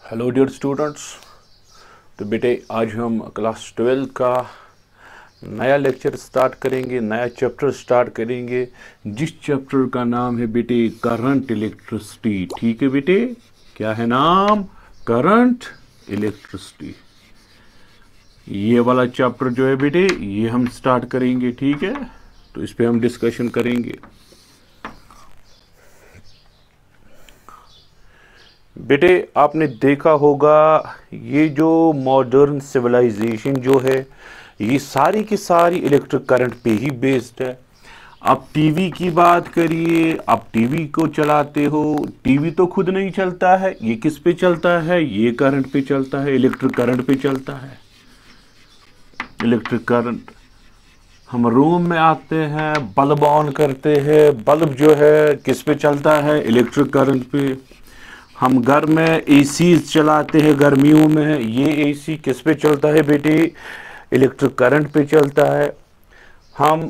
Hello dear students. तो बेटे आज हम क्लास 12 का नया लेक्चर स्टार्ट करेंगे, नया चैप्टर स्टार्ट करेंगे, जिस चैप्टर का नाम है बेटे करंट इलेक्ट्रिसिटी। ठीक है बेटे, क्या है नाम? Current electricity. ये वाला चैप्टर जो है बेटे ये हम स्टार्ट करेंगे। ठीक है, तो इस पे हम डिस्कशन करेंगे। बेटे आपने देखा होगा ये जो मॉडर्न सिविलाइजेशन जो है ये सारी की सारी इलेक्ट्रिक करंट पे ही बेस्ड है। आप टीवी की बात करिए, आप टीवी को चलाते हो, टीवी तो खुद नहीं चलता है, ये किस पे चलता है? ये करंट पे चलता है, इलेक्ट्रिक करंट पे चलता है। इलेक्ट्रिक करंट, हम रूम में आते हैं, बल्ब ऑन करते हैं, बल्ब जो है किस पे चलता है? इलेक्ट्रिक करंट पे। हम घर में एसी चलाते हैं गर्मियों में, ये एसी किस पे चलता है बेटे? इलेक्ट्रिक करंट पे चलता है। हम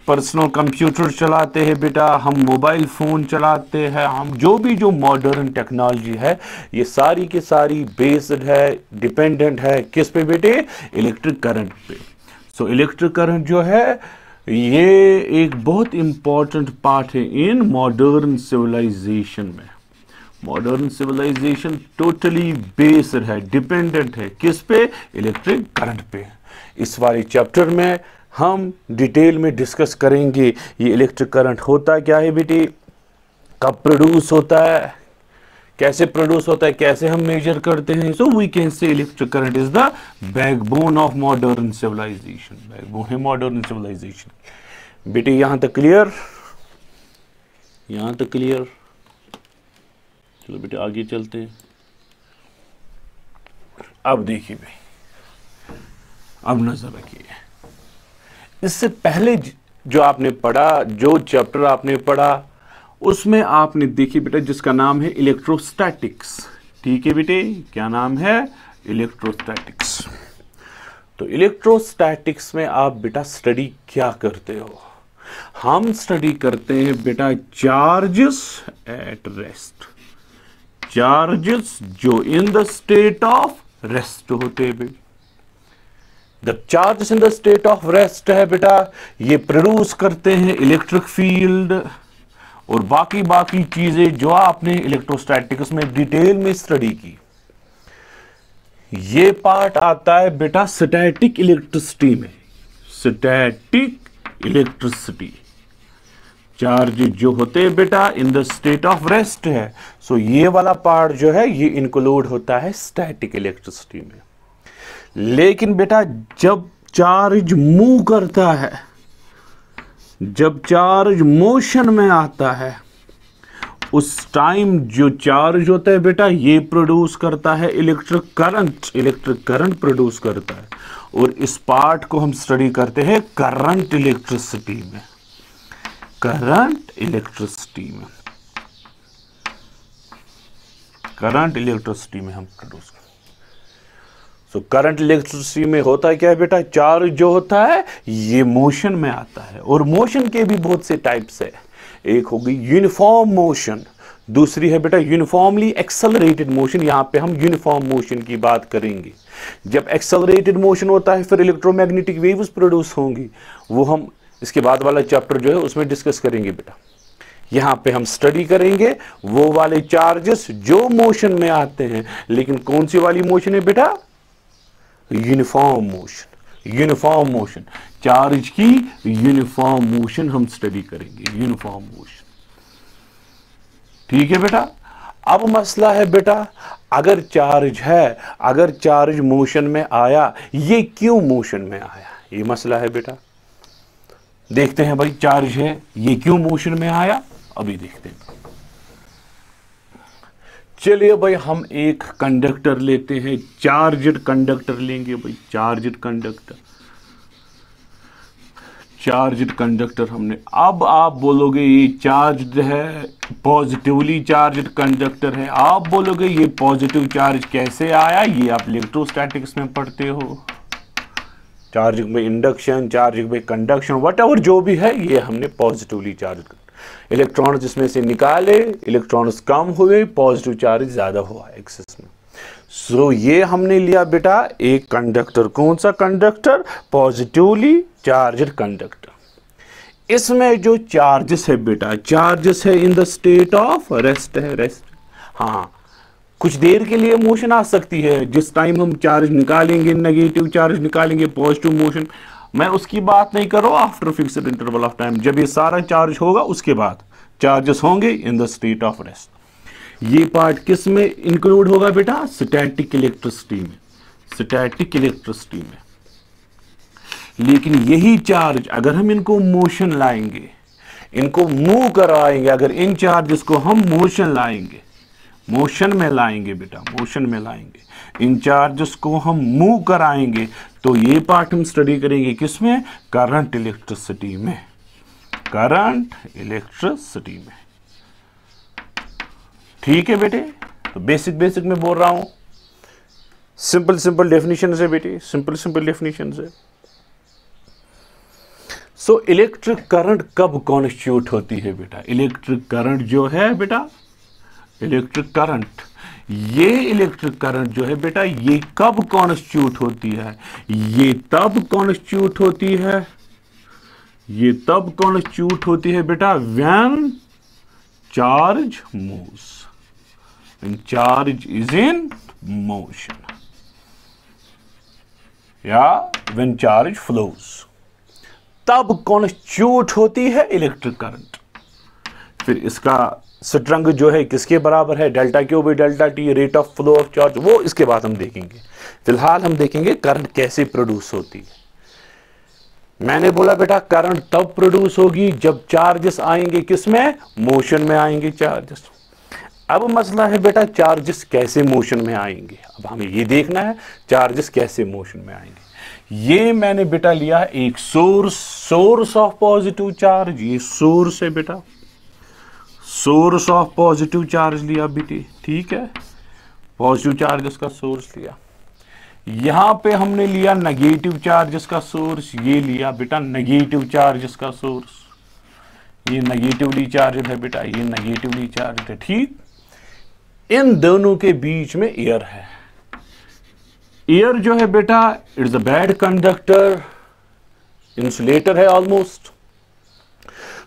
पर्सनल कंप्यूटर चलाते हैं बेटा, हम मोबाइल फ़ोन चलाते हैं, हम जो मॉडर्न टेक्नोलॉजी है ये सारी की सारी बेस्ड है, डिपेंडेंट है किस पे बेटे? इलेक्ट्रिक करंट पे। सो इलेक्ट्रिक करंट जो है ये एक बहुत इंपॉर्टेंट पार्ट है इन मॉडर्न सिविलाइजेशन में। मॉडर्न सिविलाइजेशन टोटली बेस्ड है, डिपेंडेंट है किस पे? इलेक्ट्रिक करंट पे। इस वाले चैप्टर में हम डिटेल में डिस्कस करेंगे ये इलेक्ट्रिक करंट होता क्या है बेटे, कब प्रोड्यूस होता है, कैसे प्रोड्यूस होता है, कैसे हम मेजर करते हैं। So we can say electric current is the backbone of modern civilisation. Backbone है मॉडर्न सिविलाइजेशन। बेटे यहां तक क्लियर? यहां तक क्लियर? चलो बेटे आगे चलते हैं। अब देखिए भाई, अब नजर रखिए, इससे पहले जो आपने पढ़ा, जो चैप्टर आपने पढ़ा उसमें आपने देखिए बेटा जिसका नाम है इलेक्ट्रोस्टैटिक्स। ठीक है बेटे, क्या नाम है? इलेक्ट्रोस्टैटिक्स। तो इलेक्ट्रोस्टैटिक्स में आप बेटा स्टडी क्या करते हो? हम स्टडी करते हैं बेटा चार्जेस एट रेस्ट। चार्जेस जो in the state of rest होते हैं। The charges in the state of rest है बेटा, ये प्रोड्यूस करते हैं इलेक्ट्रिक फील्ड और बाकी चीजें जो आपने इलेक्ट्रोस्टैटिक्स में डिटेल में स्टडी की। ये पार्ट आता है बेटा स्टैटिक इलेक्ट्रिसिटी में। स्टैटिक इलेक्ट्रिसिटी, चार्ज जो होते हैं बेटा in the state of rest है। सो ये वाला पार्ट जो है ये इंक्लूड होता है स्टैटिक इलेक्ट्रिसिटी में। लेकिन बेटा जब चार्ज मूव करता है, जब चार्ज मोशन में आता है, उस टाइम जो चार्ज होता है बेटा ये प्रोड्यूस करता है electric current. Electric current produce करता है और इस पार्ट को हम स्टडी करते हैं करंट इलेक्ट्रिसिटी में। करंट इलेक्ट्रिसिटी में, करंट इलेक्ट्रिसिटी में हम प्रोड्यूस करते। सो करंट इलेक्ट्रिसिटी में होता क्या है बेटा? चार्ज जो होता है ये मोशन में आता है और मोशन के भी बहुत से टाइप्स है। एक होगी यूनिफॉर्म मोशन, दूसरी है बेटा यूनिफॉर्मली एक्सेलरेटेड मोशन। यहां पे हम यूनिफॉर्म मोशन की बात करेंगे। जब एक्सेलरेटेड मोशन होता है फिर इलेक्ट्रोमैग्नेटिक वेव्स प्रोड्यूस होंगी, वो हम इसके बाद वाला चैप्टर जो है उसमें डिस्कस करेंगे बेटा। यहां पे हम स्टडी करेंगे वो वाले चार्जेस जो मोशन में आते हैं। लेकिन कौन सी वाली मोशन है बेटा? Uniform motion. Uniform motion, charge की यूनिफॉर्म मोशन हम स्टडी करेंगे, यूनिफॉर्म मोशन। ठीक है बेटा। अब मसला है बेटा अगर चार्ज है, अगर चार्ज मोशन में आया, ये क्यों मोशन में आया? ये मसला है बेटा। देखते हैं भाई, चार्ज है ये क्यों मोशन में आया, अभी देखते हैं। चलिए भाई हम एक कंडक्टर लेते हैं, चार्जड कंडक्टर लेंगे भाई, चार्जड कंडक्टर। चार्जड कंडक्टर हमने, अब आप बोलोगे ये चार्जड है, पॉजिटिवली चार्जड कंडक्टर है। आप बोलोगे ये पॉजिटिव चार्ज कैसे आया? ये आप इलेक्ट्रोस्टैटिक्स में पढ़ते हो। चार्जिंग में इंडक्शन, चार्जिंग में कंडक्शन, व्हाटएवर जो भी है ये हमने पॉजिटिवली चार्ज कर। इलेक्ट्रॉन जिसमें से निकाले, इलेक्ट्रॉन्स कम हुए, पॉजिटिव चार्ज ज्यादा हुआ एक्सिस में। सो ये हमने लिया बेटा एक कंडक्टर। कौन सा कंडक्टर? Positively charged conductor. इसमें जो चार्जेस है बेटा, चार्जेस है in the state of rest है, रेस्ट। हाँ, कुछ देर के लिए मोशन आ सकती है, जिस टाइम हम चार्ज निकालेंगे, नेगेटिव चार्ज निकालेंगे, पॉजिटिव मोशन, मैं उसकी बात नहीं कर रहा हूं। After fixed interval of time, जब ये सारा चार्ज होगा उसके बाद चार्जेस होंगे in the state of rest. ये पार्ट किस में इंक्लूड होगा बेटा? स्टैटिक इलेक्ट्रिसिटी में, स्टैटिक इलेक्ट्रिसिटी में। लेकिन यही चार्ज अगर हम इनको मोशन लाएंगे, इनको मूव कराएंगे, अगर इन चार्जेस को हम मोशन लाएंगे, मोशन में लाएंगे बेटा, मोशन में लाएंगे, इन चार्जेस को हम मूव कराएंगे, तो ये पार्ट हम स्टडी करेंगे किसमें? करंट इलेक्ट्रिसिटी में, करंट इलेक्ट्रिसिटी में। ठीक है बेटे, तो बेसिक बेसिक में बोल रहा हूं, सिंपल सिंपल डेफिनेशन है बेटे, सिंपल सिंपल डेफिनेशन है। सो इलेक्ट्रिक करंट कब कॉन्स्टिट्यूट होती है बेटा? इलेक्ट्रिक करंट जो है बेटा, इलेक्ट्रिक करंट, ये इलेक्ट्रिक करंट जो है बेटा, ये कब कॉन्स्टिट्यूट होती है? ये तब कॉन्स्टिट्यूट होती है, ये तब कॉन्स्टिट्यूट होती है बेटा when charge moves, when charge is in motion, या व्हेन चार्ज फ्लोज, तब कॉन्स्टिट्यूट होती है इलेक्ट्रिक करंट। फिर इसका स्ट्रंग जो है किसके बराबर है? Delta Q by delta T, rate of flow of charge, वो इसके बाद हम देखेंगे। फिलहाल हम देखेंगे करंट कैसे प्रोड्यूस होती है। मैंने बोला बेटा करंट तब प्रोड्यूस होगी जब चार्जेस आएंगे किसमें? मोशन में आएंगे चार्जेस। अब मसला है बेटा चार्जेस कैसे मोशन में आएंगे। अब हमें ये देखना है चार्जेस कैसे मोशन में आएंगे। ये मैंने बेटा लिया एक सोर्स ऑफ पॉजिटिव चार्ज, ये सोर्स है बेटा, सोर्स ऑफ पॉजिटिव चार्ज लिया बेटे, ठीक है, पॉजिटिव चार्जेस का सोर्स लिया। यहां पे हमने लिया नेगेटिव चार्जेस का सोर्स, ये लिया बेटा नेगेटिव चार्जेस का सोर्स, ये नेगेटिवली चार्ज है बेटा, ये नेगेटिवली चार्ज है, ठीक। इन दोनों के बीच में एयर है। एयर जो है बेटा it's a bad conductor, insulator है ऑलमोस्ट।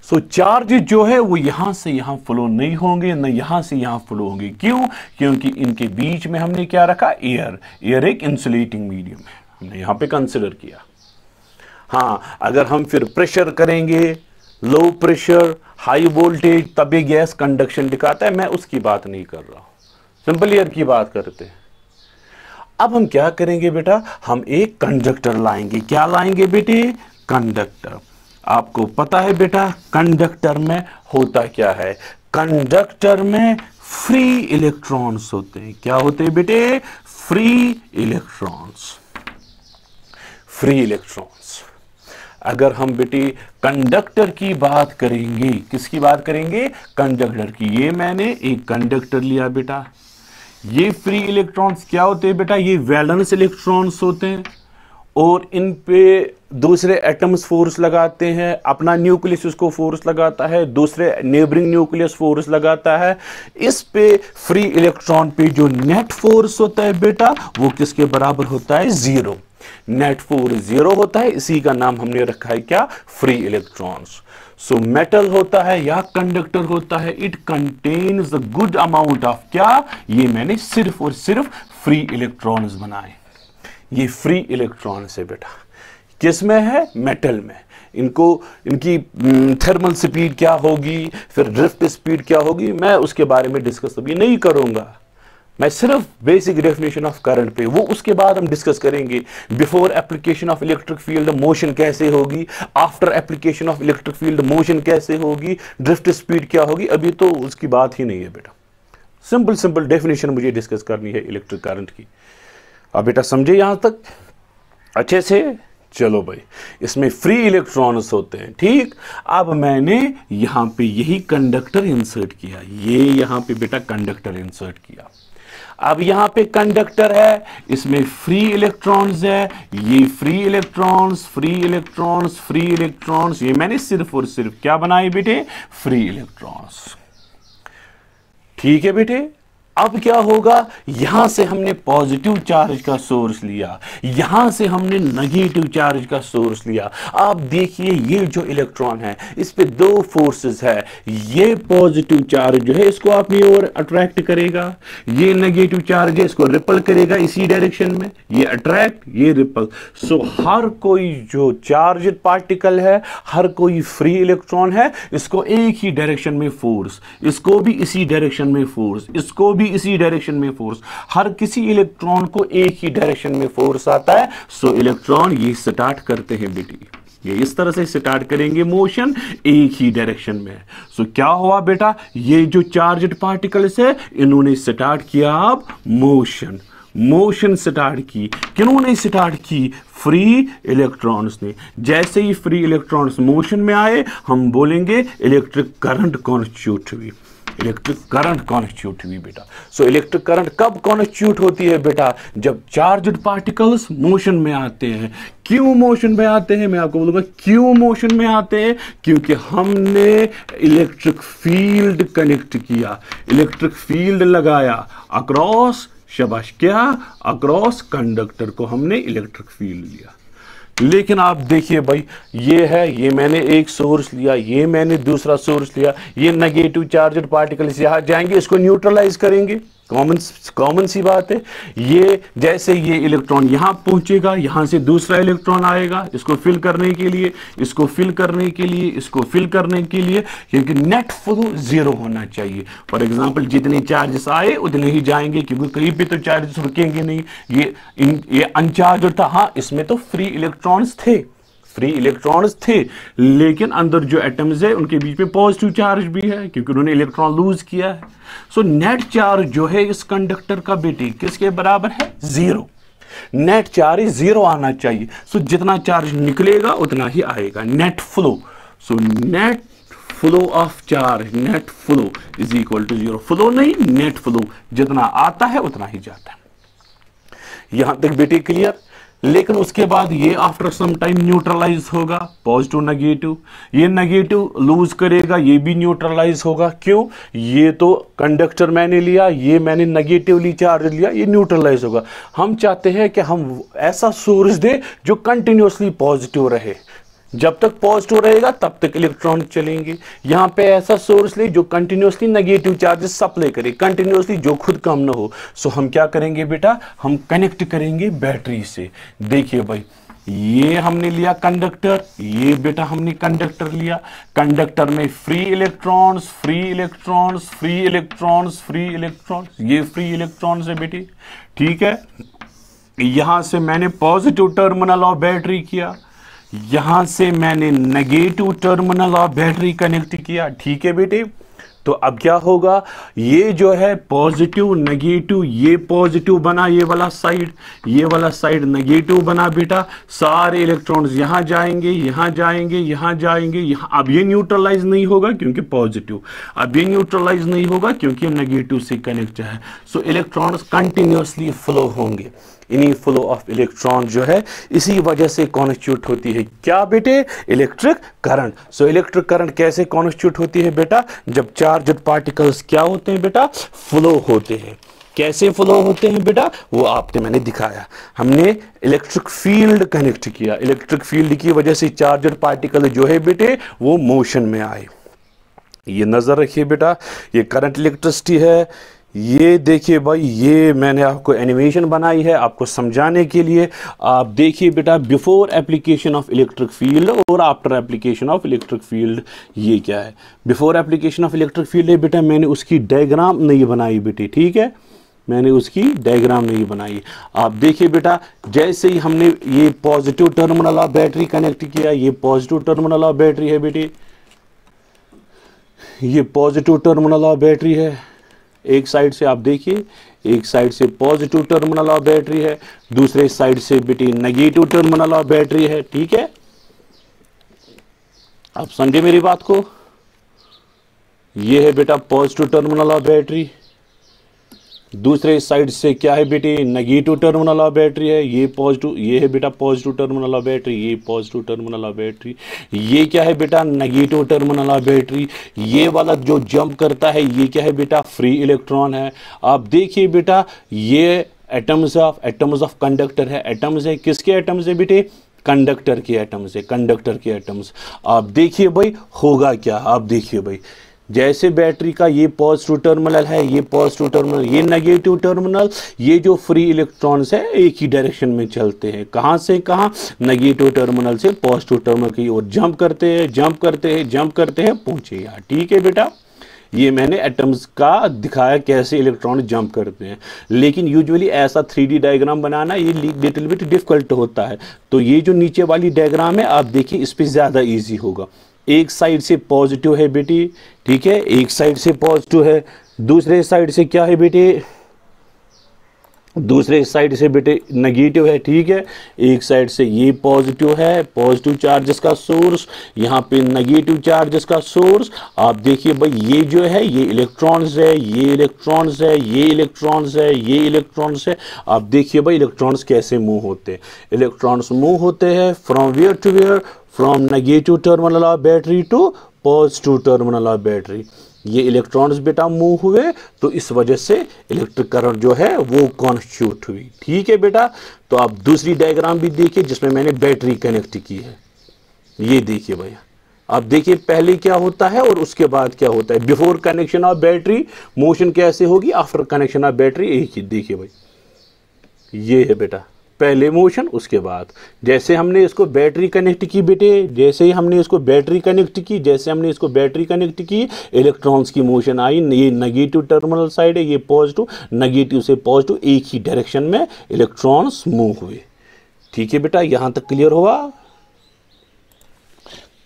सो चार्ज जो है वो यहां से यहां फ्लो नहीं होंगे, न यहां से यहां फ्लो होंगे। क्यों? क्योंकि इनके बीच में हमने क्या रखा? एयर। एयर एक इंसुलेटिंग मीडियम है, हमने यहां पे कंसिडर किया। हाँ, अगर हम फिर प्रेशर करेंगे, लो प्रेशर, हाई वोल्टेज, तब ये गैस कंडक्शन दिखाता है, मैं उसकी बात नहीं कर रहा हूं, सिंपल एयर की बात करते हैं। अब हम क्या करेंगे बेटा? हम एक कंडक्टर लाएंगे। क्या लाएंगे बेटे? कंडक्टर। आपको पता है बेटा कंडक्टर में होता क्या है? कंडक्टर में फ्री इलेक्ट्रॉन्स होते हैं। क्या होते हैं बेटे? Free electrons, free electrons. अगर हम बेटे कंडक्टर की बात करेंगे, किसकी बात करेंगे? कंडक्टर की। ये मैंने एक कंडक्टर लिया बेटा, ये फ्री इलेक्ट्रॉन्स क्या होते हैं बेटा? ये वैलेंस इलेक्ट्रॉन्स होते हैं और इन पे दूसरे एटम्स फोर्स लगाते हैं, अपना न्यूक्लियस उसको फोर्स लगाता है, दूसरे नेबरिंग न्यूक्लियस फोर्स लगाता है। इस पे फ्री इलेक्ट्रॉन पे जो नेट फोर्स होता है बेटा वो किसके बराबर होता है? जीरो। नेट फोर्स जीरो होता है, इसी का नाम हमने रखा है क्या? Free electrons. सो मेटल होता है या कंडक्टर होता है, it contains a good amount of क्या? ये मैंने सिर्फ और सिर्फ फ्री इलेक्ट्रॉन्स बनाए। ये फ्री इलेक्ट्रॉन्स है बेटा, किसमें है? मेटल में। इनको इनकी थर्मल स्पीड क्या होगी, फिर ड्रिफ्ट स्पीड क्या होगी, मैं उसके बारे में डिस्कस अभी नहीं करूंगा। मैं सिर्फ बेसिक डेफिनेशन ऑफ करंट पे, वो उसके बाद हम डिस्कस करेंगे। Before application of electric field motion कैसे होगी, after application of electric field motion कैसे होगी, ड्रिफ्ट स्पीड क्या होगी, अभी तो उसकी बात ही नहीं है बेटा। सिंपल सिंपल डेफिनेशन मुझे डिस्कस करनी है इलेक्ट्रिक करंट की। अब बेटा समझे यहां तक अच्छे से? चलो भाई, इसमें फ्री इलेक्ट्रॉन्स होते हैं, ठीक। अब मैंने यहां पे यही कंडक्टर इंसर्ट किया, ये यहां पे बेटा कंडक्टर इंसर्ट किया। अब यहां पे कंडक्टर है, इसमें फ्री इलेक्ट्रॉन्स है, ये free electrons, free electrons, free electrons, ये मैंने सिर्फ और सिर्फ क्या बनाए बेटे, फ्री इलेक्ट्रॉन्स। ठीक है बेटे। अब क्या होगा, यहां से हमने पॉजिटिव चार्ज का सोर्स लिया, यहां से हमने नेगेटिव चार्ज का सोर्स लिया। आप देखिए ये जो इलेक्ट्रॉन है इस पे दो फोर्सेस है, ये पॉजिटिव चार्ज जो है इसको अपनी ओर अट्रैक्ट करेगा, ये नेगेटिव चार्ज है इसको रिपल करेगा इसी डायरेक्शन में, ये अट्रैक्ट ये रिपल। सो हर कोई जो चार्ज पार्टिकल है, हर कोई फ्री इलेक्ट्रॉन है, इसको एक ही डायरेक्शन में फोर्स, इसको भी इसी डायरेक्शन में फोर्स, इसको भी इसी डायरेक्शन में फोर्स, हर किसी इलेक्ट्रॉन को एक ही डायरेक्शन में फोर्स आता है। सो इलेक्ट्रॉन ये स्टार्ट करते हैं बेटी, ये इस तरह से स्टार्ट करेंगे मोशन एक ही डायरेक्शन में। सो क्या हुआ बेटा, ये जो चार्ज्ड पार्टिकल्स है इन्होंने स्टार्ट किया अब मोशन, मोशन स्टार्ट की। किन्होंने स्टार्ट की, फ्री इलेक्ट्रॉन्स ने। जैसे ही फ्री इलेक्ट्रॉन्स मोशन में आए हम बोलेंगे इलेक्ट्रिक करंट कॉन्स्टिट्यूट हुई, इलेक्ट्रिक करंट कॉन्स्टिट्यूट हुई बेटा। सो इलेक्ट्रिक करंट कब कॉन्स्टिट्यूट होती है बेटा, जब चार्ज्ड पार्टिकल्स मोशन में आते हैं। क्यों मोशन में आते हैं, मैं आपको बोलूंगा क्यों मोशन में आते हैं, क्योंकि हमने इलेक्ट्रिक फील्ड कनेक्ट किया, इलेक्ट्रिक फील्ड लगाया अक्रॉस, शाबाश, क्या अक्रॉस कंडक्टर को हमने इलेक्ट्रिक फील्ड लिया। लेकिन आप देखिए भाई, ये है, ये मैंने एक सोर्स लिया, ये मैंने दूसरा सोर्स लिया, ये नेगेटिव चार्जड पार्टिकल्स यहां जाएंगे, इसको न्यूट्रलाइज करेंगे, कॉमन सी बात है। ये जैसे ये इलेक्ट्रॉन यहां पहुंचेगा, यहां से दूसरा इलेक्ट्रॉन आएगा इसको फिल करने के लिए, इसको फिल करने के लिए, इसको फिल करने के लिए, क्योंकि नेट फ्लो जीरो होना चाहिए। फॉर एग्जांपल जितने चार्जेस आए उतने ही जाएंगे, क्योंकि कहीं पे तो चार्जेस रुकेंगे नहीं। ये अनचार्ज था, हाँ इसमें तो फ्री इलेक्ट्रॉन्स थे, फ्री इलेक्ट्रॉन्स थे, लेकिन अंदर जो एटम्स है उनके बीच में पॉजिटिव चार्ज भी है, क्योंकि उन्होंने इलेक्ट्रॉन लूज किया है। सो नेट चार्ज जो है इस कंडक्टर का बेटी किसके बराबर है, जीरो। नेट चार्ज जीरो आना चाहिए। सो जितना चार्ज निकलेगा उतना ही आएगा, net flow. So net flow of charge, net flow is equal to zero. Flow नहीं, नेट फ्लो, जितना आता है उतना ही जाता है। यहां तक बेटी क्लियर। लेकिन उसके बाद ये आफ्टर सम टाइम न्यूट्रलाइज होगा, पॉजिटिव नेगेटिव, ये नेगेटिव लूज करेगा, ये भी न्यूट्रलाइज होगा। क्यों, ये तो कंडक्टर मैंने लिया, ये मैंने नेगेटिवली चार्ज लिया, ये न्यूट्रलाइज होगा। हम चाहते हैं कि हम ऐसा सोर्स दे जो कंटिन्यूसली पॉजिटिव रहे, जब तक पॉजिटिव रहेगा तब तक इलेक्ट्रॉन चलेंगे। यहां पे ऐसा सोर्स ले जो कंटिन्यूसली नेगेटिव चार्जेस सप्लाई करे, कंटिन्यूसली, जो खुद कम ना हो। सो हम क्या करेंगे बेटा, हम कनेक्ट करेंगे बैटरी से। देखिए भाई, ये हमने लिया कंडक्टर, ये बेटा हमने कंडक्टर लिया, कंडक्टर में free electrons, free electrons, free electrons, free electrons, ये फ्री इलेक्ट्रॉन्स है बेटी, ठीक है। यहां से मैंने पॉजिटिव टर्मिनल ऑफ बैटरी किया, यहां से मैंने negative terminal of battery connect किया, ठीक है बेटे। तो अब क्या होगा, ये जो है पॉजिटिव नेगेटिव, ये पॉजिटिव बना, ये वाला साइड, ये वाला साइड नेगेटिव बना बेटा। सारे इलेक्ट्रॉन्स यहां जाएंगे, यहां जाएंगे, यहां जाएंगे, यहां। अब ये न्यूट्रलाइज नहीं होगा क्योंकि पॉजिटिव, अब ये न्यूट्रलाइज नहीं होगा क्योंकि नेगेटिव से कनेक्ट है। सो इलेक्ट्रॉन्स कंटिन्यूसली फ्लो होंगे। इन्हीं फ्लो ऑफ इलेक्ट्रॉन जो है इसी वजह से कॉन्स्टिट्यूट होती है क्या बेटे, electric current. So electric current कैसे कॉन्स्टिट्यूट होती है बेटा, जब चार्ज्ड पार्टिकल्स क्या होते हैं बेटा, फ्लो होते हैं। कैसे फ्लो होते हैं बेटा, वो आपने मैंने दिखाया। हमने इलेक्ट्रिक फील्ड कनेक्ट किया, इलेक्ट्रिक फील्ड की वजह से चार्ज्ड पार्टिकल जो है बेटे वो मोशन में आए। ये नजर रखिए बेटा, ये करंट इलेक्ट्रिसिटी है। ये देखिए भाई, ये मैंने आपको एनिमेशन बनाई है आपको समझाने के लिए। आप देखिए बेटा, before application of electric field और after application of electric field, ये क्या है। Before application of electric field है बेटा, मैंने उसकी डायग्राम नहीं बनाई बेटी, ठीक है, मैंने उसकी डायग्राम नहीं बनाई। आप देखिए बेटा, जैसे ही हमने ये positive terminal of battery connect किया, ये पॉजिटिव टर्मिनल ऑफ बैटरी है बेटी, ये पॉजिटिव टर्मिनल ऑफ बैटरी है। एक साइड से आप देखिए, एक साइड से पॉजिटिव टर्मिनल ऑफ बैटरी है, दूसरे साइड से बेटी नेगेटिव टर्मिनल ऑफ बैटरी है, ठीक है। आप समझे मेरी बात को। ये है बेटा पॉजिटिव टर्मिनल ऑफ बैटरी, दूसरे साइड से क्या है बेटे, नेगेटिव टर्मिनल ऑफ बैटरी है, ये पॉजिटिव, ये है बेटा पॉजिटिव टर्मिनल ऑफ बैटरी, ये पॉजिटिव टर्मिनल ऑफ बैटरी, ये क्या है बेटा नेगेटिव टर्मिनल ऑफ बैटरी, ये वाला जो जंप करता है ये क्या है बेटा फ्री इलेक्ट्रॉन है। आप देखिए बेटा ये एटम्स ऑफ कंडक्टर है, एटम्स है, किसके एटम्स है बेटे, कंडक्टर के एटम्स है, कंडक्टर के एटम्स। आप देखिए भाई होगा क्या, आप देखिए भाई जैसे बैटरी का ये पॉजिटिव टर्मिनल है, ये पॉजिटिव टर्मिनल, ये नेगेटिव टर्मिनल, ये जो फ्री इलेक्ट्रॉन्स है एक ही डायरेक्शन में चलते हैं, कहां से कहां, नेगेटिव टर्मिनल से पॉजिटिव टर्मिनल की ओर जंप करते हैं, जंप करते हैं, जंप करते हैं, पहुंचे यहाँ। ठीक है बेटा, ये मैंने एटम्स का दिखाया कैसे इलेक्ट्रॉन जंप करते हैं, लेकिन यूजुअली ऐसा 3D डायग्राम बनाना ये लिटिल बिट डिफिकल्ट होता है। तो ये जो नीचे वाली डायग्राम है आप देखिए इस पे ज़्यादा इजी होगा। एक साइड से पॉजिटिव है बेटी, ठीक है, एक साइड से पॉजिटिव है, दूसरे साइड से क्या है बेटे, दूसरे साइड से बेटे नेगेटिव है, ठीक है। एक साइड से ये पॉजिटिव है, पॉजिटिव चार्जेस का सोर्स, यहाँ पे नेगेटिव चार्जेस का सोर्स। आप देखिए भाई ये जो है ये इलेक्ट्रॉन्स है, ये इलेक्ट्रॉन्स है, ये इलेक्ट्रॉन्स है, ये इलेक्ट्रॉन्स है। आप देखिए भाई इलेक्ट्रॉन्स कैसे मूव होते हैं, इलेक्ट्रॉन्स मूव होते हैं from where to where, from negative terminal of battery to positive terminal of battery. ये इलेक्ट्रॉन्स बेटा मूव हुए तो इस वजह से इलेक्ट्रिक करंट जो है वो कॉन्स्टिट्यूट हुई। ठीक है बेटा, तो आप दूसरी डायग्राम भी देखिए जिसमें मैंने बैटरी कनेक्ट की है। ये देखिए भैया, आप देखिए पहले क्या होता है और उसके बाद क्या होता है। Before connection of battery motion कैसे होगी, आफ्टर कनेक्शन ऑफ बैटरी एक ही। देखिए भाई ये है बेटा पहले मोशन, उसके बाद जैसे हमने इसको बैटरी कनेक्ट की बेटे, जैसे ही हमने इसको बैटरी कनेक्ट की, जैसे हमने इसको बैटरी कनेक्ट की इलेक्ट्रॉन्स की मोशन आई। ये नेगेटिव टर्मिनल साइड है, ये पॉजिटिव, नेगेटिव से पॉजिटिव एक ही डायरेक्शन में इलेक्ट्रॉन्स मूव हुए। ठीक है बेटा, यहां तक क्लियर हुआ।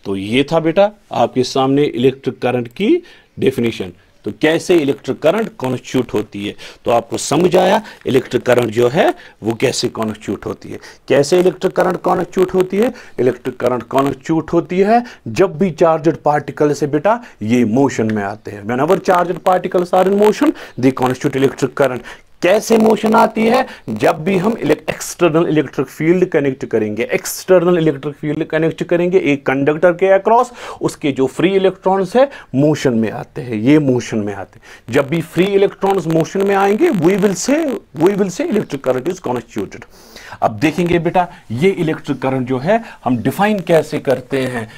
तो ये था बेटा आपके सामने इलेक्ट्रिक करंट की डेफिनेशन। तो कैसे इलेक्ट्रिक करंट कॉन्स्टिट्यूट होती है, तो आपको समझ आया इलेक्ट्रिक करंट जो है वो कैसे कॉन्स्टिट्यूट होती है। कैसे इलेक्ट्रिक करंट कॉन्स्टिट्यूट होती है, इलेक्ट्रिक करंट कॉन्स्टिट्यूट होती है जब भी चार्जड पार्टिकल से बेटा ये मोशन में आते हैं। Whenever charged particles are in motion they constitute electric current. कैसे मोशन आती है, जब भी हम एक्सटर्नल इलेक्ट्रिक फील्ड कनेक्ट करेंगे, एक्सटर्नल इलेक्ट्रिक फील्ड कनेक्ट करेंगे एक कंडक्टर के अक्रॉस, उसके जो फ्री इलेक्ट्रॉन्स है मोशन में आते हैं, ये मोशन में आते हैं। जब भी फ्री इलेक्ट्रॉन्स मोशन में आएंगे we will say electric current is constituted. अब देखेंगे बेटा ये इलेक्ट्रिक करंट जो है हम डिफाइन कैसे करते हैं,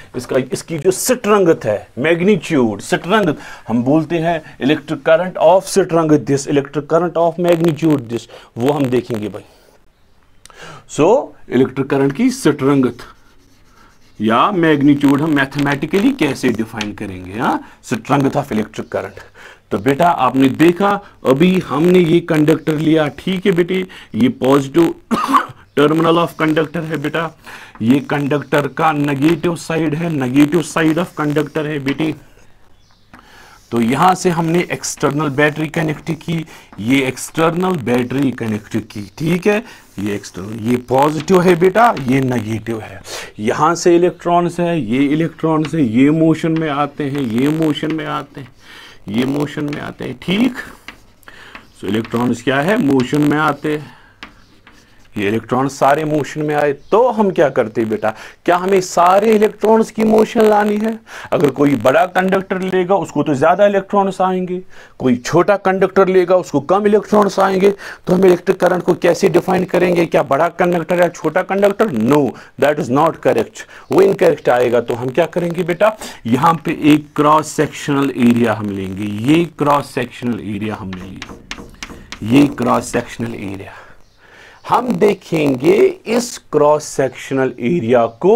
इसकी जो सटरंगत है, मैग्नीट्यूड, सटरंगत, हम बोलते हैं इलेक्ट्रिक करंट ऑफ सटरंगत this, electric current of magnitude this, वो हम देखेंगे भाई। सो इलेक्ट्रिक करंट की सटरंगत या मैग्नीट्यूड हम मैथमेटिकली कैसे डिफाइन करेंगे, हाँ, सटरंगत ऑफ इलेक्ट्रिक करंट। तो बेटा आपने देखा अभी हमने ये कंडक्टर लिया, ठीक है बेटे, ये पॉजिटिव टर्मिनल ऑफ कंडक्टर है बेटा, ये कंडक्टर का नेगेटिव साइड है, नेगेटिव साइड ऑफ कंडक्टर है बेटे। तो यहां से हमने एक्सटर्नल बैटरी कनेक्ट की, ये एक्सटर्नल बैटरी कनेक्ट की, ठीक है, ये एक्सटर्नल, ये पॉजिटिव है बेटा, ये नेगेटिव है। यहां से इलेक्ट्रॉन्स है, ये इलेक्ट्रॉन्स है, ये मोशन में आते हैं, ये मोशन में आते हैं, ये मोशन में आते हैं, ठीक। सो इलेक्ट्रॉन्स क्या है, मोशन में आते हैं, ये इलेक्ट्रॉन सारे मोशन में आए तो हम क्या करते हैं बेटा, क्या हमें सारे इलेक्ट्रॉन्स की मोशन लानी है। अगर कोई बड़ा कंडक्टर लेगा उसको तो ज्यादा इलेक्ट्रॉन्स आएंगे, कोई छोटा कंडक्टर लेगा उसको कम इलेक्ट्रॉन्स आएंगे। तो हम इलेक्ट्रिक करंट को कैसे डिफाइन करेंगे, क्या बड़ा कंडक्टर या छोटा conductor, know that is not correct, वो इनकरेक्ट आएगा। तो हम क्या करेंगे बेटा, यहाँ पे एक क्रॉस सेक्शनल एरिया हम लेंगे, ये क्रॉस सेक्शनल एरिया हम लेंगे, ये क्रॉस सेक्शनल एरिया हम देखेंगे। इस क्रॉस सेक्शनल एरिया को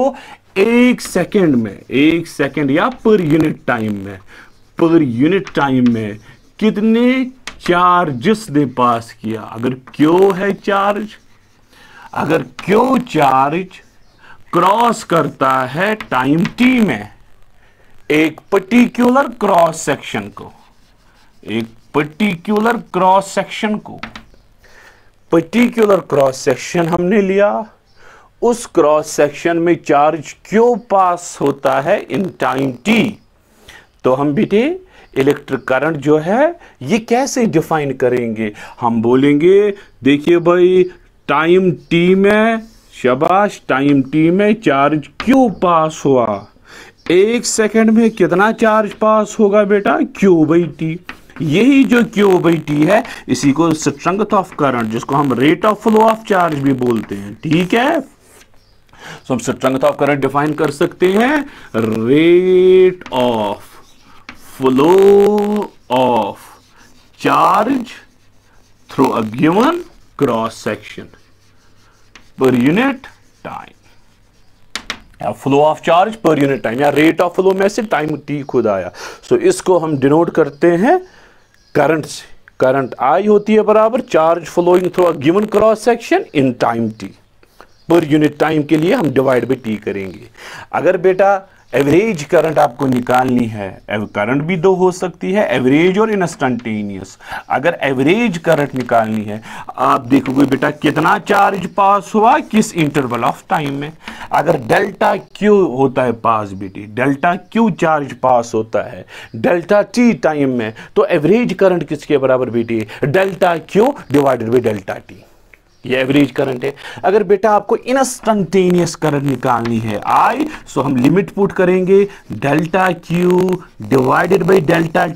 एक सेकंड में, एक सेकंड या पर यूनिट टाइम में, पर यूनिट टाइम में कितने चार्जेस ने पास किया। अगर क्यू है चार्ज, अगर क्यू चार्ज क्रॉस करता है टाइम टी में एक पर्टिकुलर क्रॉस सेक्शन को, एक पर्टिकुलर क्रॉस सेक्शन को, पर्टिकुलर क्रॉस सेक्शन हमने लिया, उस क्रॉस सेक्शन में चार्ज क्यों पास होता है इन टाइम टी। तो हम बेटे इलेक्ट्रिक करंट जो है ये कैसे डिफाइन करेंगे? हम बोलेंगे देखिए भाई, टाइम टी में, शाबाश, टाइम टी में चार्ज क्यू पास हुआ, 1 सेकंड में कितना चार्ज पास होगा बेटा? Q by T. यही जो क्यू बाई टी है इसी को स्ट्रेंथ ऑफ करंट, जिसको हम rate of flow of charge भी बोलते हैं, ठीक है। तो हम स्ट्रेंथ ऑफ करंट डिफाइन कर सकते हैं, rate of flow of charge through a given cross section per unit time, या flow of charge per unit time, या रेट ऑफ फ्लो में से टाइम टी खुद आया। सो इसको हम डिनोट करते हैं करंट से। करंट आई होती है बराबर charge flowing through a given cross section in time t, per unit time के लिए हम डिवाइड बाई टी करेंगे। अगर बेटा एवरेज करंट आपको निकालनी है, करंट भी दो हो सकती है, एवरेज और इंस्टेंटेनियस। अगर एवरेज करंट निकालनी है, आप देखोगे बेटा कितना चार्ज पास हुआ किस इंटरवल ऑफ टाइम में। अगर डेल्टा क्यू होता है पास बेटी, डेल्टा क्यू चार्ज पास होता है डेल्टा टी टाइम में, तो एवरेज करंट किसके बराबर बेटी? Delta Q divided by delta T, ये एवरेज करंट है। अगर बेटा आपको इंस्टेंटेनियस करंट निकालनी है आई, सो हम लिमिट पुट करेंगे delta Q divided by delta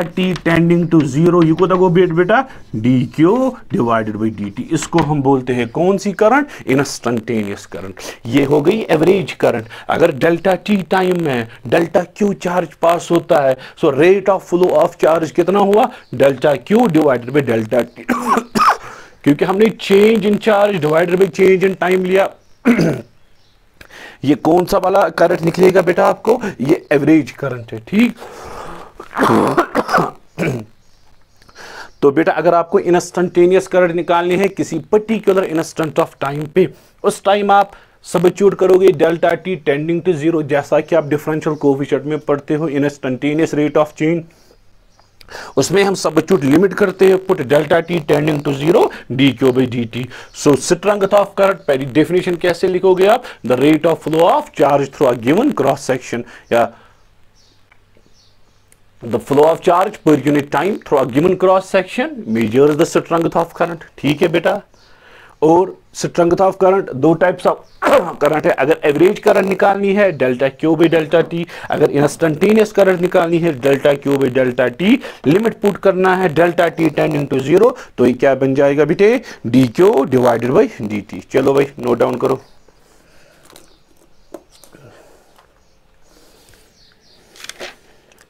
T tending to 0 equal to बेटा D Q divided by D T. इसको हम बोलते हैं कौन सी करंट? Instantaneous current. ये हो गई एवरेज करंट। अगर डेल्टा टी टाइम में डेल्टा क्यू चार्ज पास होता है, so rate of flow of charge कितना हुआ? Delta Q divided by delta T क्योंकि हमने change in charge divided by change in time लिया। ये कौन सा वाला करंट निकलेगा बेटा आपको? ये एवरेज करंट है, ठीक। तो बेटा अगर आपको इंस्टेंटेनियस करंट निकालनी है किसी पर्टिकुलर इंस्टेंट ऑफ टाइम पे, उस टाइम आप सब्स्टिट्यूट करोगे डेल्टा टी टेंडिंग टू 0, जैसा कि आप डिफरेंशियल कोएफिशिएंट में पढ़ते हो इंस्टेंटेनियस रेट ऑफ चेंज, उसमें हम सब्स्टिट्यूट लिमिट करते हैं, put delta T tending to 0 D Q by D T. So strength of current पहली डेफिनेशन कैसे लिखोगे आप? The rate of flow of charge through a given cross section, या the flow of charge per unit time through a given cross section measures the strength of current, ठीक है बेटा। और strength of current दो types of current है। अगर average current निकालनी है delta Q by delta T, अगर इंस्टेंटेनियस करंट निकालनी है delta Q by delta T, limit put करना है डेल्टा टी टेंडिंग टू 0, तो ये क्या बन जाएगा बेटे? D Q divided by D T. चलो भाई नोट डाउन करो।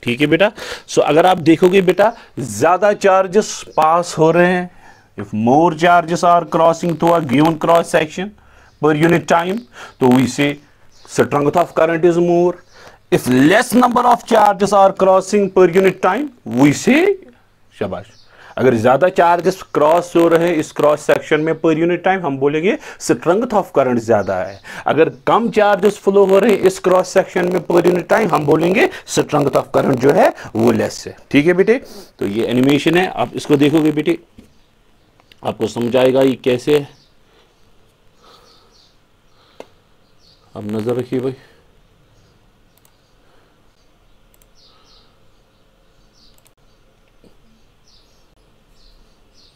ठीक है बेटा। सो अगर आप देखोगे बेटा ज्यादा चार्जेस पास हो रहे हैं, if more charges are crossing through a given cross section per unit time, so we say strength of current is more. If less number of charges are crossing per unit time, we say शाबाश। अगर ज्यादा charges cross हो रहे हैं इस cross section में पर unit time, हम बोलेंगे स्ट्रेंथ ऑफ करंट ज्यादा है। अगर कम चार्जेस फ्लो हो रहे हैं इस क्रॉस सेक्शन में पर यूनिट टाइम, हम बोलेंगे स्ट्रेंथ ऑफ करंट जो है वो लेस है, ठीक है बेटे। तो ये एनिमेशन है, आप इसको देखोगे बेटे आपको समझ आएगा ये कैसे है। अब नजर रखिए भाई।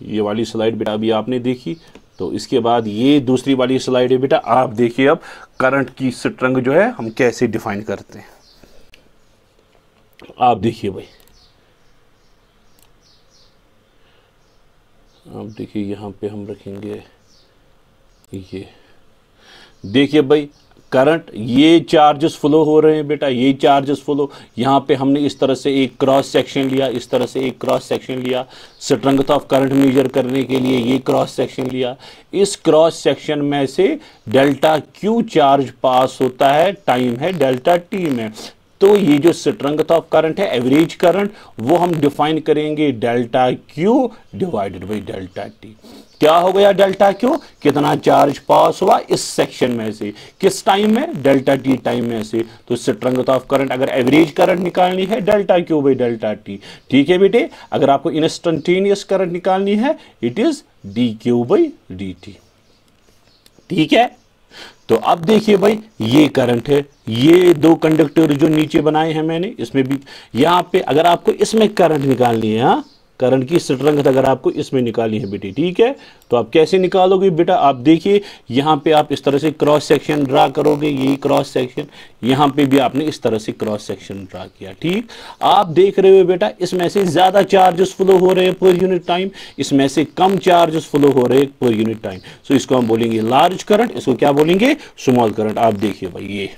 ये वाली स्लाइड बेटा अभी आपने देखी, तो इसके बाद ये दूसरी वाली स्लाइड है बेटा, आप देखिए अब करंट की स्ट्रेंथ जो है हम कैसे डिफाइन करते हैं। आप देखिए भाई, आप देखिए यहाँ पे हम रखेंगे, ये देखिए भाई करंट, ये चार्जेस फ्लो हो रहे हैं बेटा, ये चार्जेस फ्लो, यहाँ पे हमने इस तरह से एक क्रॉस सेक्शन लिया, इस तरह से एक क्रॉस सेक्शन लिया, स्ट्रेंथ ऑफ करंट मेजर करने के लिए ये क्रॉस सेक्शन लिया। इस क्रॉस सेक्शन में से डेल्टा क्यू चार्ज पास होता है, टाइम है डेल्टा टी में। तो ये जो स्ट्रेंथ ऑफ करंट है एवरेज करंट, वो हम डिफाइन करेंगे delta Q divided by delta T. क्या हो गया डेल्टा क्यू? कितना चार्ज पास हुआ इस सेक्शन में से, किस टाइम में? डेल्टा टी टाइम में से। तो स्ट्रेंथ ऑफ करंट अगर एवरेज करंट निकालनी है delta Q by delta T, ठीक है बेटे। अगर आपको इंस्टेंटेनियस करंट निकालनी है it is D Q by D T, ठीक है। तो अब देखिए भाई, ये करंट है, ये दो कंडक्टर जो नीचे बनाए हैं मैंने, इसमें भी, यहां पे अगर आपको इसमें करंट निकालनी है, हाँ, करंट की स्ट्रेंथ अगर आपको इसमें निकालनी है बेटी, ठीक है, तो आप कैसे निकालोगे बेटा? आप देखिए यहां पे आप इस तरह से क्रॉस सेक्शन ड्रा करोगे, ये क्रॉस सेक्शन, यहां पे भी आपने इस तरह से क्रॉस सेक्शन ड्रा किया, ठीक। आप देख रहे हो बेटा, इसमें से ज्यादा चार्जेस फ्लो हो रहे हैं पर यूनिट टाइम, इसमें से कम चार्जेस फ्लो हो रहे हैं पर यूनिट टाइम। सो इसको हम बोलेंगे लार्ज करंट, इसको क्या बोलेंगे? Small current. आप देखिए भाई, ये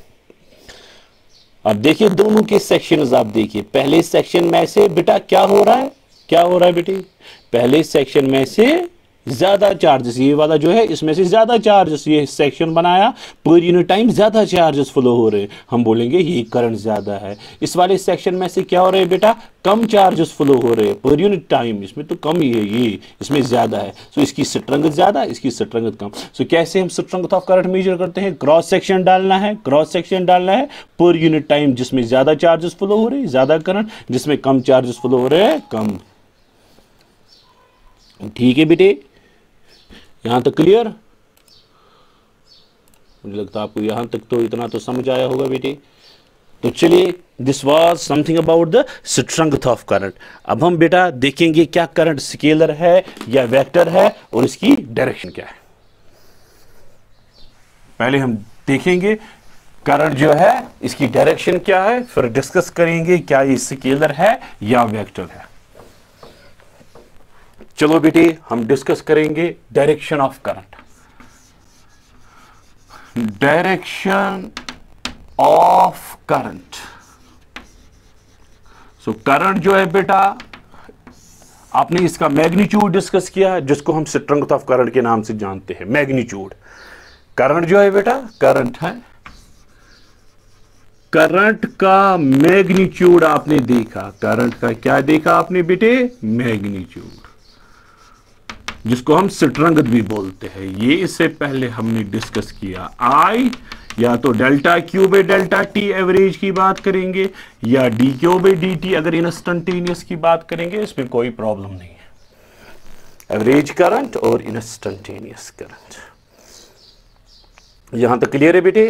अब देखिए दोनों के सेक्शंस, आप देखिए पहले सेक्शन में से बेटा क्या हो रहा है, क्या हो रहा है बेटी? पहले सेक्शन में से ज्यादा चार्जेस, ये वाला जो है इसमें से ज्यादा चार्जेस, ये सेक्शन बनाया, पर यूनिट टाइम ज्यादा चार्जेस फ्लो हो रहे हैं, हम बोलेंगे ये करंट ज्यादा है। इस वाले सेक्शन में से क्या हो रहा है बेटा? कम चार्जेस फ्लो हो रहे हैं पर यूनिट टाइम, इसमें तो कम ही है, ये इसमें ज्यादा है। सो इसकी स्ट्रेंथ ज्यादा, इसकी स्ट्रेंथ कम। सो कैसे हम स्ट्रेंथ ऑफ करंट मेजर करते हैं? क्रॉस सेक्शन डालना है, क्रॉस सेक्शन डालना है पर यूनिट टाइम, जिसमें ज्यादा चार्जेस फ्लो हो रहे हैं ज्यादा करंट, जिसमें कम चार्जेस फ्लो हो रहे हैं कम। ठीक है बेटे, यहां तक क्लियर? मुझे लगता है आपको यहां तक तो इतना तो समझ आया होगा बेटे। तो चलिए, this was something about the strength of current. अब हम बेटा देखेंगे क्या करंट स्केलर है या वेक्टर है और इसकी डायरेक्शन क्या है। पहले हम देखेंगे करंट जो है इसकी डायरेक्शन क्या है, फिर डिस्कस करेंगे क्या ये स्केलर है या वेक्टर है। चलो बेटे, हम डिस्कस करेंगे direction of current. Direction of current. So current जो है बेटा, आपने इसका मैग्नीट्यूड डिस्कस किया, जिसको हम स्ट्रेंथ ऑफ करंट के नाम से जानते हैं, मैग्नीट्यूड। करंट जो है बेटा, करंट है, करंट का मैग्नीट्यूड आपने देखा, करंट का क्या देखा आपने बेटे? मैग्नीट्यूड, जिसको हम स्ट्रेंथ भी बोलते हैं। ये इससे पहले हमने डिस्कस किया। आई या तो delta Q by delta T average की बात करेंगे, या D Q by D T अगर इंस्टेंटेनियस की बात करेंगे, इसमें कोई प्रॉब्लम नहीं है। एवरेज करंट और इंस्टेंटेनियस करंट, यहां तक क्लियर है बेटे?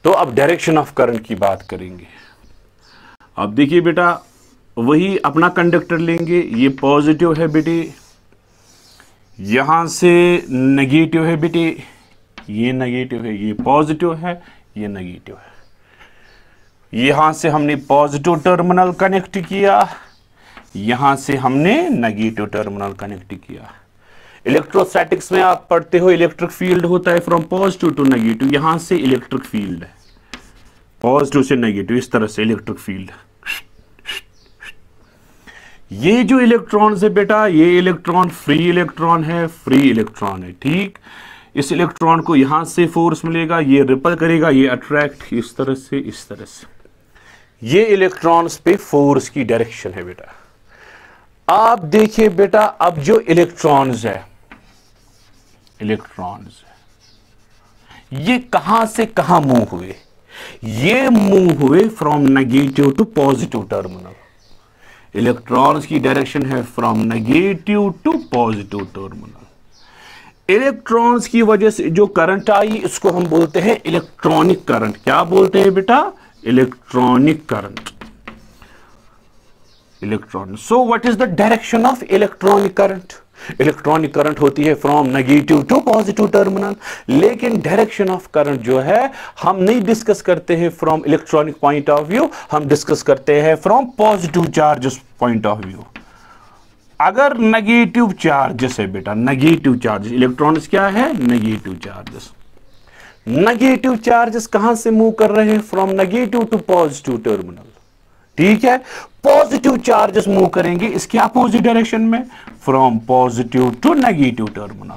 तो अब डायरेक्शन ऑफ करंट की बात करेंगे। अब देखिए बेटा, वही अपना कंडक्टर लेंगे, ये पॉजिटिव है बेटे, यहां से नेगेटिव है बेटे, ये नेगेटिव है, ये पॉजिटिव है, ये नेगेटिव है। यहां से हमने पॉजिटिव टर्मिनल कनेक्ट किया, यहां से हमने नेगेटिव टर्मिनल कनेक्ट किया। इलेक्ट्रोस्टैटिक्स में आप पढ़ते हो इलेक्ट्रिक फील्ड होता है फ्रॉम पॉजिटिव टू नेगेटिव, यहां से इलेक्ट्रिक फील्ड है पॉजिटिव से नेगेटिव, इस तरह से इलेक्ट्रिक फील्ड। ये जो इलेक्ट्रॉन है बेटा, ये इलेक्ट्रॉन फ्री इलेक्ट्रॉन है, फ्री इलेक्ट्रॉन है, ठीक। इस इलेक्ट्रॉन को यहां से फोर्स मिलेगा, ये रिपल करेगा, ये अट्रैक्ट इस तरह से, इस तरह से। ये इलेक्ट्रॉन्स पे फोर्स की डायरेक्शन है बेटा। आप देखिए बेटा, अब जो इलेक्ट्रॉन्स है, इलेक्ट्रॉन्स ये कहां से कहां मूव हुए? ये मूव हुए from negative to positive terminal. Electrons की डायरेक्शन है from negative to positive terminal. Electrons की वजह से जो करंट आई, इसको हम बोलते हैं इलेक्ट्रॉनिक करंट। क्या बोलते हैं बेटा? Electronic current. Electron. So what is the direction of electronic current? Electronic current होती है from negative to positive terminal, लेकिन डायरेक्शन ऑफ करंट जो है हम नहीं डिस्कस करते हैं from electronic point of view, हम डिस्कस करते हैं from positive charges point of view. अगर नेगेटिव चार्जेस है बेटा, नेगेटिव चार्जेस, इलेक्ट्रॉन्स क्या है? Negative charges. नेगेटिव चार्जेस कहां से मूव कर रहे हैं? From negative to positive terminal, ठीक है। पॉजिटिव चार्जेस मूव करेंगे इसके अपोजिट डायरेक्शन में, from positive to negative terminal.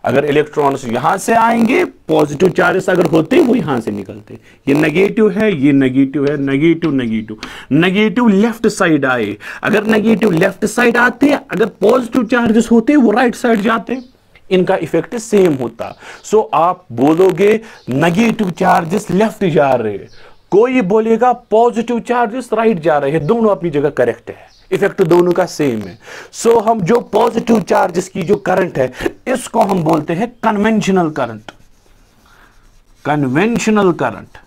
अगर इलेक्ट्रॉन्स यहां से आएंगे, पॉजिटिव चार्जेस अगर होते वो यहां से निकलते। ये नेगेटिव है, ये नेगेटिव है, negative negative negative left side आए। अगर नेगेटिव लेफ्ट साइड आते, अगर पॉजिटिव चार्जेस होते वो राइट साइड जाते, इनका इफेक्ट सेम होता। सो आप बोलोगे नेगेटिव चार्जेस लेफ्ट जा रहे, कोई बोलेगा पॉजिटिव चार्जेस राइट जा रहे हैं, दोनों अपनी जगह करेक्ट है, इफेक्ट दोनों का सेम है। सो हम जो पॉजिटिव चार्जेस की जो करंट है, इसको हम बोलते हैं कन्वेंशनल करंट। कन्वेंशनल करंट,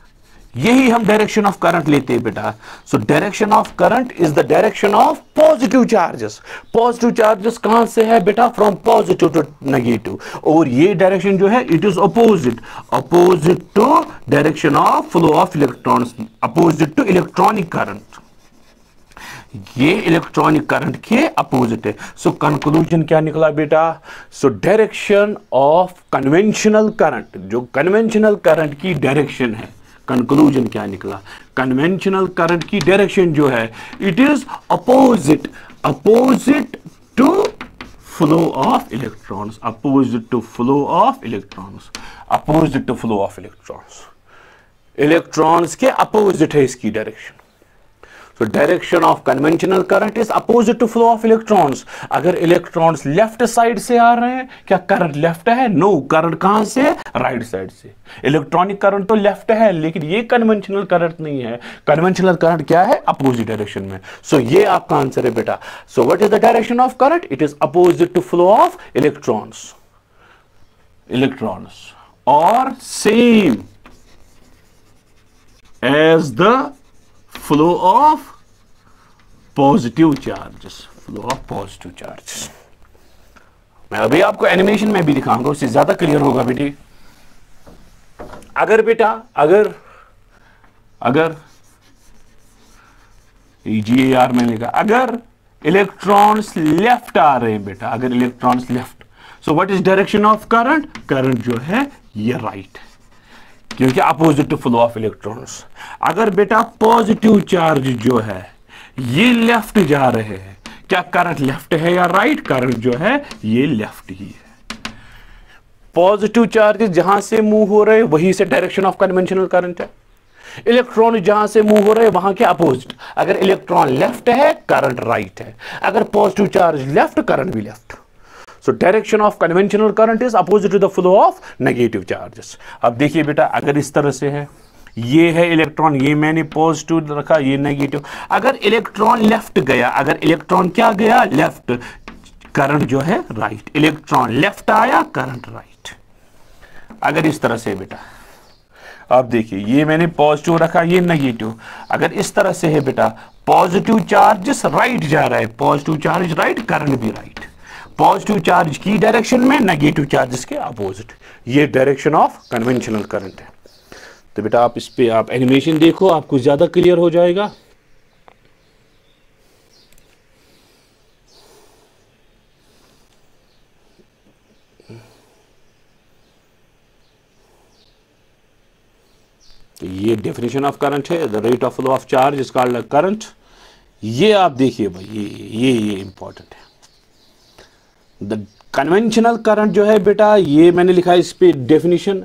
यही हम डायरेक्शन ऑफ करंट लेते हैं बेटा। So direction of current is the direction of positive charges. Positive charges कहां से है बेटा? From positive to negative. और ये डायरेक्शन जो है it is opposite to direction of flow of electrons, opposite to electronic current. ये इलेक्ट्रॉनिक करंट के अपोजिट है। सो कंक्लूजन क्या निकला बेटा? So direction of conventional current, जो कन्वेंशनल करंट की डायरेक्शन है, कंक्लूजन क्या निकला? कन्वेंशनल करंट की डायरेक्शन जो है it is opposite to flow of electrons, opposite to flow of electrons, opposite to flow of electrons. Electrons के अपोजिट है इसकी direction. So direction of conventional current is opposite to flow of electrons. अगर electrons left side से आ रहे हैं, क्या current left है? No, current कहां से? राइट साइड से। इलेक्ट्रॉनिक करंट तो लेफ्ट है, लेकिन ये कन्वेंशनल करंट नहीं है। कन्वेंशनल करंट क्या है? अपोजिट डायरेक्शन में। सो ये आपका आंसर है बेटा। So what is the direction of current? It is opposite to flow of electrons और same as the flow of positive charges, मैं अभी आपको एनिमेशन में भी दिखाऊंगा, उससे ज्यादा क्लियर होगा बेटी। अगर बेटा अगर GAR में लिखा, अगर इलेक्ट्रॉन्स लेफ्ट आ रहे हैं बेटा, अगर electrons left, so what is direction of current? Current जो है ये राइट, क्योंकि opposite to flow of electrons. अगर बेटा पॉजिटिव चार्ज जो है ये लेफ्ट जा रहे हैं, क्या करंट लेफ्ट है या राइट? करंट जो है ये लेफ्ट ही है। पॉजिटिव चार्ज जहां से मूव हो रहे हैं वहीं से डायरेक्शन ऑफ कन्वेंशनल करंट है। इलेक्ट्रॉन जहां से मूव हो रहे हैं वहां के अपोजिट। अगर इलेक्ट्रॉन लेफ्ट है, करंट राइट है। अगर पॉजिटिव चार्ज लेफ्ट, करंट भी left. So direction of conventional current is opposite to the flow of negative charges. अब देखिए बेटा, अगर इस तरह से है, ये है इलेक्ट्रॉन, ये मैंने पॉजिटिव रखा, ये नेगेटिव। अगर इलेक्ट्रॉन लेफ्ट गया, अगर इलेक्ट्रॉन क्या गया? लेफ्ट, करंट जो है राइट। इलेक्ट्रॉन लेफ्ट आया, करंट राइट। अगर इस तरह से बेटा, अब देखिए ये मैंने पॉजिटिव रखा, ये नेगेटिव। अगर इस तरह से है बेटा, पॉजिटिव चार्ज राइट जा रहा है, पॉजिटिव चार्ज राइट, करंट भी राइट। पॉजिटिव चार्ज की डायरेक्शन में, नेगेटिव चार्जेस के अपोजिट। ये डायरेक्शन ऑफ कन्वेंशनल करंट है। तो बेटा आप इस पे आप एनिमेशन देखो, आपको ज्यादा क्लियर हो जाएगा। तो ये डेफिनेशन ऑफ करंट है, the rate of flow of charge is called current. ये आप देखिए भाई, ये इंपॉर्टेंट है। द कन्वेंशनल करंट जो है बेटा, ये मैंने लिखा है इस पे definition.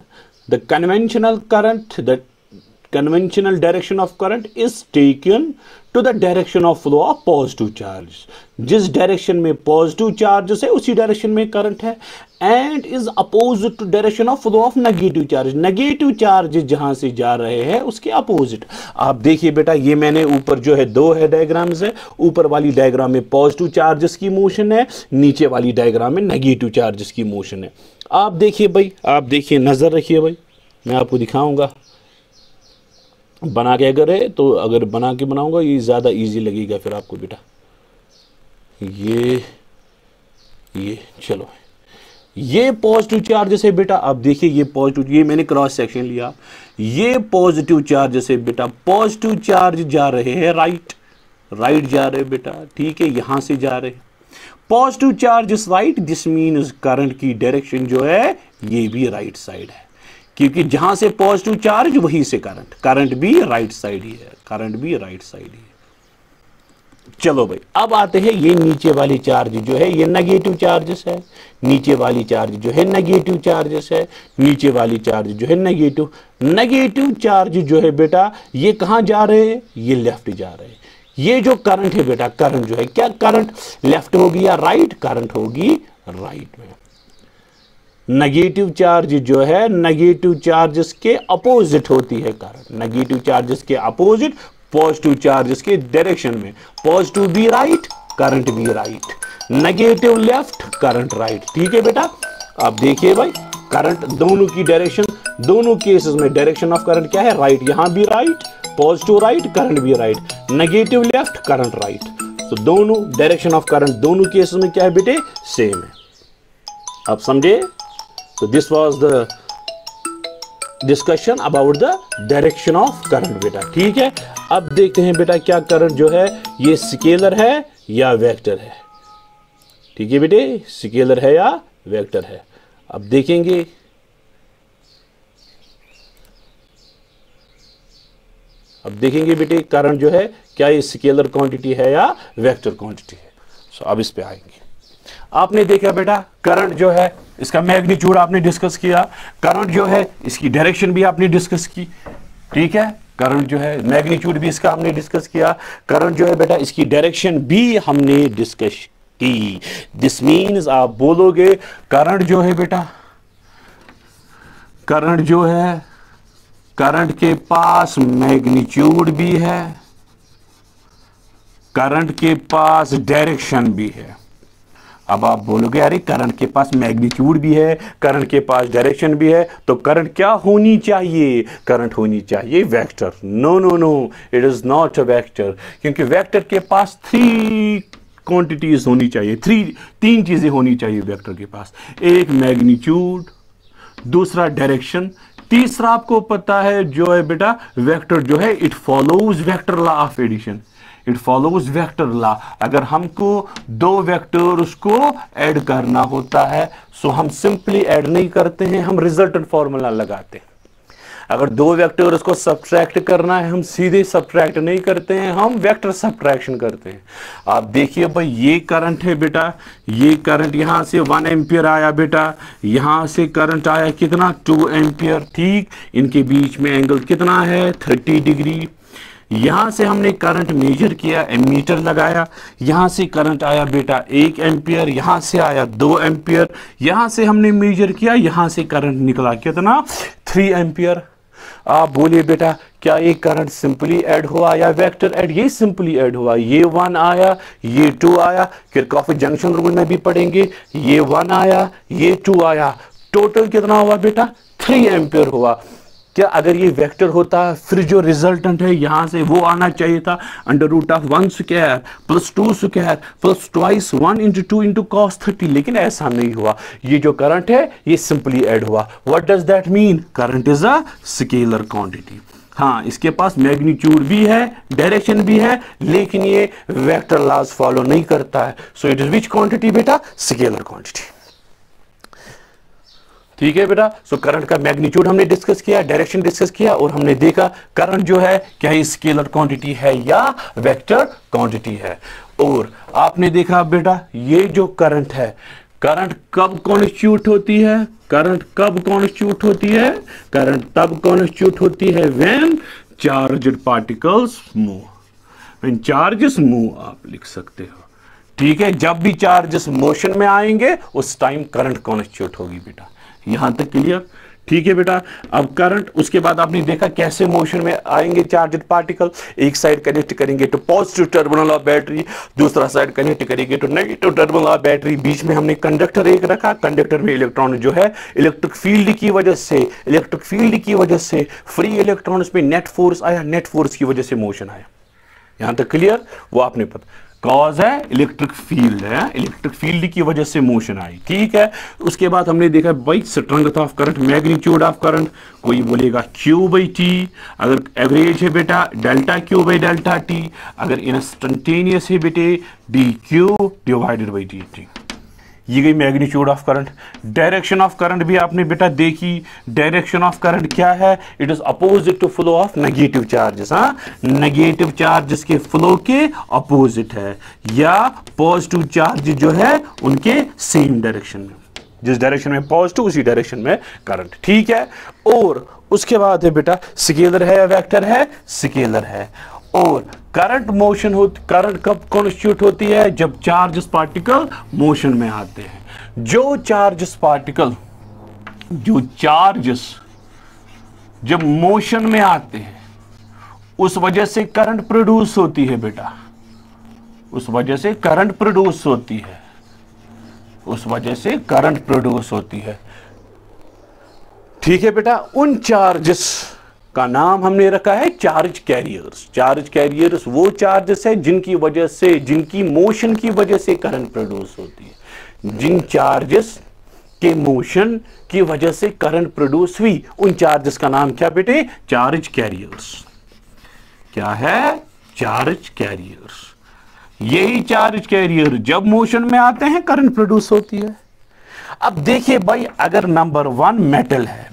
The conventional current, the conventional direction of current is taken to the direction of flow of positive charge. जिस डायरेक्शन में पॉजिटिव चार्ज है उसी डायरेक्शन में करंट है, and is opposite to direction of flow of negative charge. Negative charge जहां से जा रहे हैं उसके अपोजिट। आप देखिए बेटा, ये मैंने ऊपर जो है दो है डायग्राम्स है। ऊपर वाली डायग्राम में पॉजिटिव चार्जेस की मोशन है, नीचे वाली डायग्राम में नेगेटिव चार्जेस की मोशन है। आप देखिए भाई, आप देखिए, नजर रखिए भाई, मैं आपको दिखाऊंगा बना के। अगर है तो अगर बना के बनाऊंगा ये ज्यादा इजी लगेगा फिर आपको बेटा। ये चलो, ये पॉजिटिव चार्जेस है बेटा। अब देखिए ये पॉजिटिव, ये मैंने क्रॉस सेक्शन लिया, ये पॉजिटिव चार्जेस है बेटा। पॉजिटिव चार्ज जा रहे हैं राइट जा रहे हैं बेटा, ठीक है, यहां से जा रहे हैं। Positive charges right, this means current की डायरेक्शन जो है ये भी राइट साइड है, क्योंकि जहां से पॉजिटिव चार्ज वहीं से करंट भी राइट साइड ही है, करंट भी राइट साइड ही है। चलो भाई, अब आते हैं ये नीचे वाली चार्ज जो है ये नेगेटिव चार्जेस है, नीचे वाली चार्ज जो है नेगेटिव चार्जेस है, नीचे वाली चार्ज जो है नेगेटिव चार्ज जो है बेटा ये कहां जा रहे हैं? ये लेफ्ट जा रहे हैं। ये जो करंट है बेटा, करंट जो है, क्या करंट लेफ्ट होगी या राइट? करंट होगी राइट में। नेगेटिव चार्ज जो है, नेगेटिव चार्जेस के अपोजिट होती है करंट। नेगेटिव चार्जेस के अपोजिट पॉजिटिव चार्जेस के डायरेक्शन में, पॉजिटिव भी राइट, करंट भी right, negative left, current right. ठीक है बेटा, आप देखिए भाई, करंट दोनों की डायरेक्शन दोनों केसेस में डायरेक्शन ऑफ करंट क्या है, राइट। यहां भी राइट, पॉजिटिव राइट, करंट भी right, negative left, current right. तो दोनों डायरेक्शन ऑफ करंट दोनों केसेस में क्या है बेटे, सेम है। आप समझे? तो this was the discussion about the direction of current बेटा, ठीक है। अब देखते हैं बेटा क्या करंट जो है ये स्केलर है या वेक्टर है, ठीक है बेटे, स्केलर है या वेक्टर है। अब देखेंगे बेटे करंट जो है क्या ये स्केलर क्वांटिटी है या वेक्टर क्वांटिटी है। सो अब इस पे आएंगे। आपने देखा बेटा करंट जो है इसका मैग्नीट्यूड आपने डिस्कस किया, करंट जो है इसकी डायरेक्शन भी आपने डिस्कस की, ठीक है। करंट जो है मैग्नीट्यूड भी इसका हमने डिस्कस किया, करंट जो है बेटा इसकी डायरेक्शन भी हमने डिस्कस की। दिस मीन्स आप बोलोगे करंट जो है बेटा, करंट जो है, करंट के पास मैग्नीट्यूड भी है, करंट के पास डायरेक्शन भी है। अब आप बोलोगे अरे करंट के पास मैग्नीट्यूड भी है, करंट के पास डायरेक्शन भी है, तो करंट क्या होनी चाहिए, करंट होनी चाहिए vector. No no no, it is not a vector, क्योंकि वेक्टर के पास 3 क्वांटिटीज होनी चाहिए, 3 चीजें होनी चाहिए वेक्टर के पास। एक मैग्नीट्यूड, दूसरा डायरेक्शन, तीसरा आपको पता है जो है बेटा वेक्टर जो है it follows vector law of addition, it follows vector law. अगर हमको 2 वेक्टर उसको ऐड करना होता है सो हम सिंपली ऐड नहीं करते हैं, हम रिजल्टेंट फॉर्मूला लगाते हैं। अगर 2 वेक्टर उसको सब्ट्रैक्ट करना है हम सीधे सब्ट्रैक्ट नहीं करते हैं, हम वेक्टर सब्ट्रैक्शन करते हैं। आप देखिए भाई ये करंट है बेटा, ये करंट यहां से 1 एम्पियर आया बेटा, यहां से करंट आया कितना 2 एम्पियर, ठीक। इनके बीच में एंगल कितना है 30 डिग्री। यहां से हमने करंट मेजर किया, एमीटर लगाया, यहां से करंट आया बेटा 1 एम्पियर, यहां से आया 2 एम्पियर, यहां से हमने मेजर किया, यहां से करंट निकला कितना 3 एम्पियर। आप बोलिए बेटा क्या ये करंट सिंपली ऐड हुआ या वेक्टर ऐड, ये सिंपली ऐड हुआ। ये 1 आया, ये 2 आया, किरचॉफ जंक्शन रूल में भी पढ़ेंगे, ये 1 आया, ये 2 आया, टोटल कितना हुआ बेटा 3 एम्पियर हुआ। क्या अगर ये वेक्टर होता फिर जो रिजल्टेंट है यहां से वो आना चाहिए था √1 square plus 2 square plus twice 1 × 2 × cos 30, लेकिन ऐसा नहीं हुआ। ये जो करंट है ये सिंपली ऐड हुआ। What does that mean, current is a scalar quantity. हाँ, इसके पास मैग्नीट्यूड भी है, डायरेक्शन भी है, लेकिन ये वेक्टर लॉज फॉलो नहीं करता है। So it is which quantity बेटा, स्केलर क्वांटिटी, ठीक है बेटा। सो करंट का मैग्नीट्यूड हमने डिस्कस किया, डायरेक्शन डिस्कस किया, और हमने देखा करंट जो है क्या ये स्केलर क्वांटिटी है या वेक्टर क्वांटिटी है। और आपने देखा बेटा ये जो करंट है, करंट कब कॉन्स्टिट्यूट होती है, करंट कब कॉन्स्टिट्यूट होती है, करंट तब कॉन्स्टिट्यूट होती है when charged particles move, when charges move आप लिख सकते हो, ठीक है। जब भी चार्जेस मोशन में आएंगे उस टाइम करंट कॉन्स्टिट्यूट होगी बेटा। यहां तक क्लियर, ठीक है बेटा। अब करंट, उसके बाद आपने देखा कैसे मोशन में आएंगे चार्ज्ड पार्टिकल, एक साइड कनेक्ट करेंगे तो पॉजिटिव टर्मिनल ऑफ बैटरी, दूसरा साइड कनेक्ट करेंगे तो नेगेटिव टर्मिनल ऑफ बैटरी, बीच में हमने कंडक्टर एक रखा, कंडक्टर में इलेक्ट्रॉन जो है इलेक्ट्रिक फील्ड की वजह से फ्री इलेक्ट्रॉन्स पे नेट फोर्स आया, नेट फोर्स की वजह से मोशन आया। यहां तक क्लियर, वो आपने पता, कॉज है इलेक्ट्रिक फील्ड है, इलेक्ट्रिक फील्ड की वजह से मोशन आई, ठीक है। उसके बाद हमने देखा भाई strength of current, magnitude of current, कोई बोलेगा Q/T, अगर एवरेज है बेटा ΔQ/ΔT, अगर इंस्टेंटेनियस है बेटे dQ/dt। ये गई magnitude of current. Direction of current भी आपने बेटा देखी, डायरेक्शन ऑफ करंट क्या है, it is opposite to flow of negative charges. हाँ, नेगेटिव चार्जेस के फ्लो के अपोजिट है, या पॉजिटिव चार्ज जो है उनके सेम डायरेक्शन में, जिस डायरेक्शन में पॉजिटिव उसी डायरेक्शन में करंट, ठीक है। और उसके बाद है बेटा स्केलर है या वेक्टर है, स्केलर है। और करंट मोशन होती, करंट कब कॉन्स्टिट्यूट होती है, जब चार्जेस पार्टिकल मोशन में आते हैं। जो चार्जेस जब मोशन में आते हैं उस वजह से करंट प्रोड्यूस होती है बेटा, उस वजह से करंट प्रोड्यूस होती है, ठीक है बेटा, उन चार्जेस का नाम हमने रखा है चार्ज कैरियर्स। चार्ज कैरियर्स वो चार्जेस है जिनकी वजह से, जिनकी मोशन की वजह से करंट प्रोड्यूस होती है। जिन चार्जेस के मोशन की वजह से करंट प्रोड्यूस हुई, उन चार्जेस का नाम क्या बेटे? Charge carriers. क्या है? Charge carriers. यही चार्ज कैरियर जब मोशन में आते हैं करंट प्रोड्यूस होती है। अब देखिए भाई, अगर नंबर 1 मेटल है,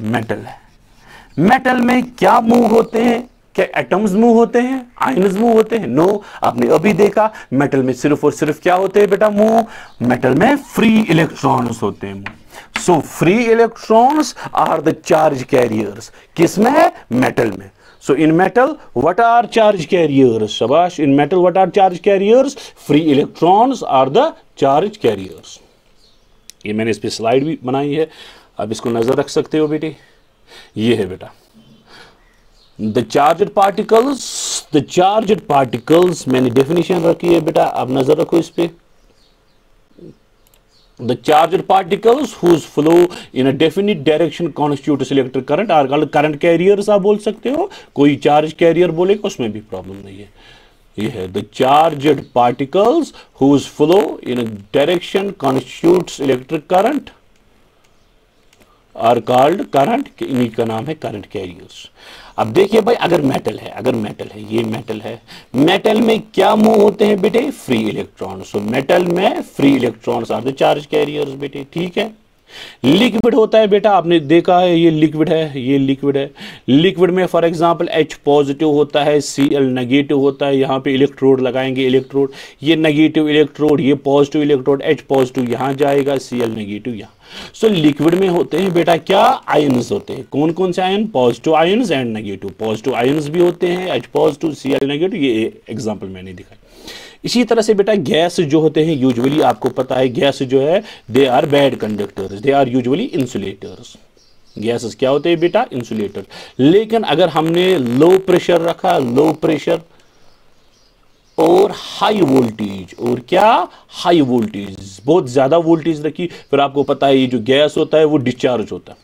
मेटल में क्या मूव होते हैं? क्या एटम्स मूव होते हैं? आयन्स मूव होते हैं? नो। आपने अभी देखा मेटल में सिर्फ और सिर्फ क्या होते हैं बेटा? मूव। मेटल में फ्री इलेक्ट्रॉन्स होते हैं। So free electrons are the charge carriers. किसमें? मेटल में। So in metal, what are charge carriers? Shabash. In metal, what are charge carriers? Free electrons are the charge carriers. ये मैंने इस पे slide भी बनाई है, आप इसको नजर रख सकते हो बेटे। ये है बेटा the charged particles मैंने डेफिनेशन रखी है बेटा, आप नजर रखो इस पे। The charged particles whose flow in a definite direction constitutes electric current are called current carriers। आप बोल सकते हो, कोई चार्ज कैरियर बोलेगा उसमें भी प्रॉब्लम नहीं है। ये है the charged particles whose flow in a direction constitutes electric current are called current, इन्हीं का नाम है करंट कैरियर्स। अब देखिए भाई, अगर मेटल है, ये मेटल है, मेटल में क्या मूव होते हैं बेटे? Free electrons. सो मेटल में free electrons are the charge carriers बेटे। ठीक है। लिक्विड होता है बेटा, आपने देखा है ये लिक्विड है, लिक्विड में फॉर एग्जांपल H पॉजिटिव होता है, Cl नेगेटिव होता है। यहाँ पे इलेक्ट्रोड लगाएंगे, इलेक्ट्रोड, ये नेगेटिव इलेक्ट्रोड, ये पॉजिटिव इलेक्ट्रोड, H पॉजिटिव यहाँ जाएगा, Cl नेगेटिव यहाँ। सो लिक्विड में होते हैं बेटा क्या? आयन्स होते हैं। कौन कौन से ion? Positive ions and negative. Positive ions भी होते हैं, H पॉजिटिव, Cl नेगेटिव, ये एग्जांपल मैंने दिखाया। इसी तरह से बेटा गैस जो होते हैं, यूजुअली आपको पता है गैस जो है they are bad conductors, they are usually insulators. Gases क्या होते हैं बेटा? इंसुलेटर। लेकिन अगर हमने लो प्रेशर रखा, लो प्रेशर और हाई वोल्टेज, और क्या? हाई वोल्टेज, बहुत ज्यादा वोल्टेज रखी, फिर आपको पता है ये जो गैस होता है वो डिस्चार्ज होता है,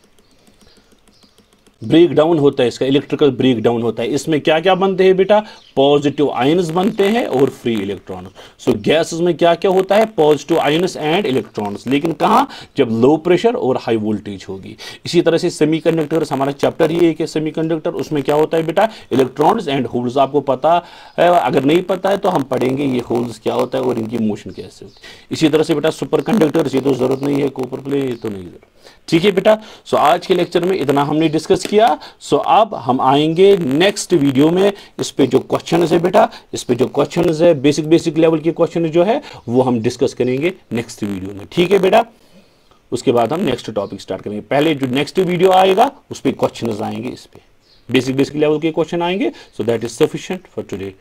ब्रेक डाउन होता है, इसका इलेक्ट्रिकल ब्रेक डाउन होता है। इसमें क्या क्या बनते हैं बेटा? पॉजिटिव आयन्स बनते हैं और फ्री इलेक्ट्रॉन्स। सो गैसेस में क्या क्या होता है? Positive ions and electrons. लेकिन कहां? जब लो प्रेशर और हाई वोल्टेज होगी। इसी तरह से सेमीकंडक्टर्स, हमारा चैप्टर ही एक है सेमीकंडक्टर, उसमें क्या होता है बेटा? Electrons and holes. आपको पता है, अगर नहीं पता है तो हम पढ़ेंगे ये होल्स क्या होता है और इनकी मोशन कैसे होती है। इसी तरह से बेटा सुपर कंडक्टर्स, ये तो जरूरत नहीं है, कॉपर प्लेट ये तो नहीं जरूरत। ठीक है बेटा। सो आज के लेक्चर में इतना हमने डिस्कस किया। सो अब हम आएंगे नेक्स्ट वीडियो में, इस पे जो क्वेश्चन है बेटा, इस पे जो क्वेश्चन है बेसिक लेवल के क्वेश्चन जो है वो हम डिस्कस करेंगे नेक्स्ट वीडियो में। ठीक है बेटा। उसके बाद हम नेक्स्ट टॉपिक स्टार्ट करेंगे। पहले जो नेक्स्ट वीडियो आएगा उस पे क्वेश्चन आएंगे, इस पे बेसिक लेवल के क्वेश्चन आएंगे। So that is sufficient for today.